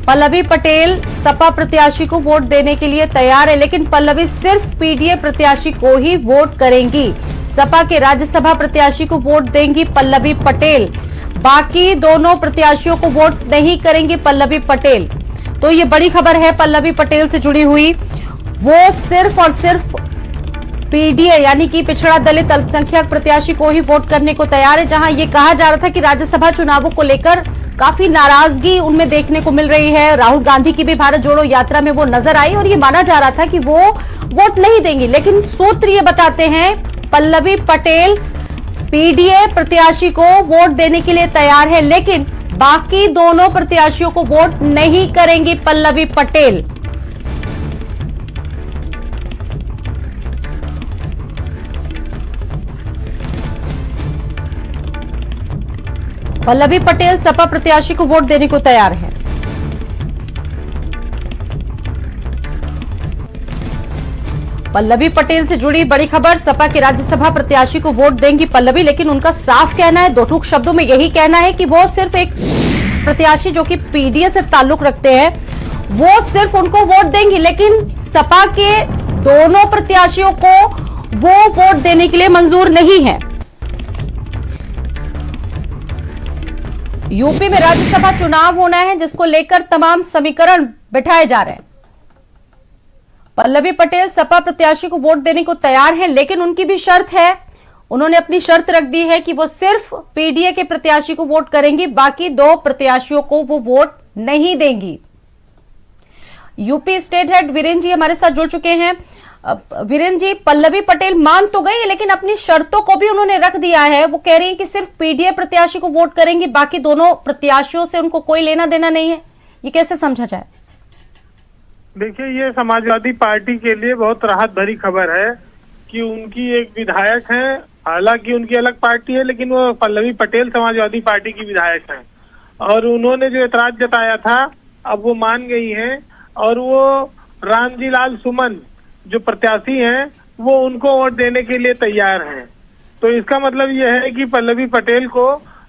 पल्लवी पटेल सपा प्रत्याशी को वोट देने के लिए तैयार है, लेकिन पल्लवी सिर्फ पीडीए प्रत्याशी को ही वोट करेंगी। सपा के राज्यसभा प्रत्याशी को वोट देंगी पल्लवी पटेल, बाकी दोनों प्रत्याशियों को वोट नहीं करेंगी पल्लवी पटेल। तो ये बड़ी खबर है पल्लवी पटेल से जुड़ी हुई। वो सिर्फ और सिर्फ पीडीए यानी कि पिछड़ा दलित अल्पसंख्यक प्रत्याशी को ही वोट करने को तैयार है। जहां ये कहा जा रहा था कि राज्यसभा चुनावों को लेकर काफी नाराजगी उनमें देखने को मिल रही है। राहुल गांधी की भी भारत जोड़ो यात्रा में वो नजर आई और ये माना जा रहा था कि वो वोट नहीं देंगी, लेकिन सूत्र ये बताते हैं पल्लवी पटेल पीडीए प्रत्याशी को वोट देने के लिए तैयार है, लेकिन बाकी दोनों प्रत्याशियों को वोट नहीं करेंगी पल्लवी पटेल। पल्लवी पटेल सपा प्रत्याशी को वोट देने को तैयार है। पल्लवी पटेल से जुड़ी बड़ी खबर, सपा के राज्यसभा प्रत्याशी को वोट देंगी पल्लवी, लेकिन उनका साफ कहना है, दो टूक शब्दों में यही कहना है कि वो सिर्फ एक प्रत्याशी जो कि पीडीए से ताल्लुक रखते हैं वो सिर्फ उनको वोट देंगी, लेकिन सपा के दोनों प्रत्याशियों को वो वोट देने के लिए मंजूर नहीं है। यूपी में राज्यसभा चुनाव होना है, जिसको लेकर तमाम समीकरण बिठाए जा रहे हैं। पल्लवी पटेल सपा प्रत्याशी को वोट देने को तैयार हैं, लेकिन उनकी भी शर्त है। उन्होंने अपनी शर्त रख दी है कि वो सिर्फ पीडीए के प्रत्याशी को वोट करेंगी, बाकी दो प्रत्याशियों को वो वोट नहीं देंगी। UP state head Virendra ji हमारे साथ जुड़ चुके हैं। वीरेंद्र जी, पल्लवी पटेल मान तो गई, लेकिन अपनी शर्तों को भी उन्होंने रख दिया है। वो कह रही हैं कि सिर्फ पीडीए प्रत्याशी को वोट करेंगी, बाकी दोनों प्रत्याशियों से उनको कोई लेना देना नहीं है। ये कैसे समझा जाए? देखिए, ये समाजवादी पार्टी के लिए बहुत राहत भरी खबर है कि उनकी एक विधायक हैं, हालांकि उनकी अलग पार्टी है, लेकिन वो पल्लवी पटेल समाजवादी पार्टी की विधायक हैं और उन्होंने जो एतराज जताया था अब वो मान गई हैं और वो रामजी लाल सुमन जो प्रत्याशी हैं वो उनको वोट देने के लिए तैयार हैं। तो इसका मतलब ये है कि पल्लवी पटेल को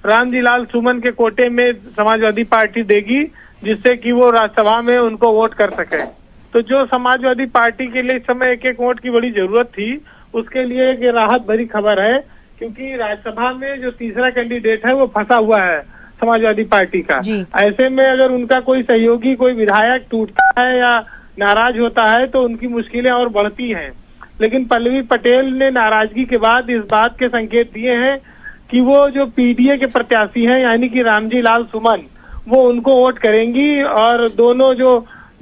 रामजी लाल सुमन के कोटे में समाजवादी पार्टी देगी, जिससे कि वो राज्यसभा में उनको वोट कर सके। तो जो समाजवादी पार्टी के लिए इस समय एक एक वोट की बड़ी जरूरत थी, उसके लिए एक राहत भरी खबर है, क्योंकि राज्यसभा में जो तीसरा कैंडिडेट है वो फंसा हुआ है समाजवादी पार्टी का। ऐसे में अगर उनका कोई सहयोगी, कोई विधायक टूटता है या नाराज होता है तो उनकी मुश्किलें और बढ़ती हैं। लेकिन पल्लवी पटेल ने नाराजगी के बाद इस बात के संकेत दिए हैं कि वो जो पीडीए के प्रत्याशी हैं यानी कि रामजी लाल सुमन, वो उनको वोट करेंगी और दोनों जो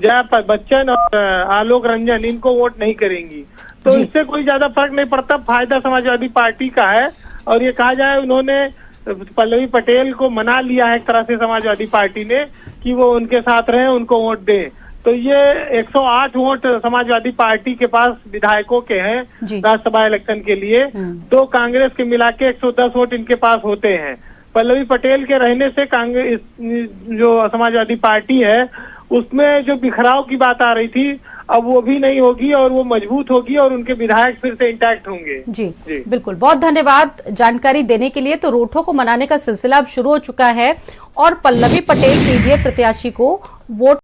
जया बच्चन और आलोक रंजन, इनको वोट नहीं करेंगी। तो इससे कोई ज्यादा फर्क नहीं पड़ता, फायदा समाजवादी पार्टी का है। और ये कहा जाए उन्होंने पल्लवी पटेल को मना लिया है एक तरह से समाजवादी पार्टी ने कि वो उनके साथ रहें, उनको वोट दें। तो ये 108 वोट समाजवादी पार्टी के पास विधायकों के हैं राज्यसभा इलेक्शन के लिए, तो कांग्रेस के मिला के 110 वोट इनके पास होते हैं। पल्लवी पटेल के रहने से कांग्रेस जो समाजवादी पार्टी है उसमें जो बिखराव की बात आ रही थी अब वो भी नहीं होगी और वो मजबूत होगी और उनके विधायक फिर से इंटैक्ट होंगे। जी बिल्कुल, बहुत धन्यवाद जानकारी देने के लिए। तो रूठों को मनाने का सिलसिला अब शुरू हो चुका है और पल्लवी पटेल पीडीए प्रत्याशी को वोट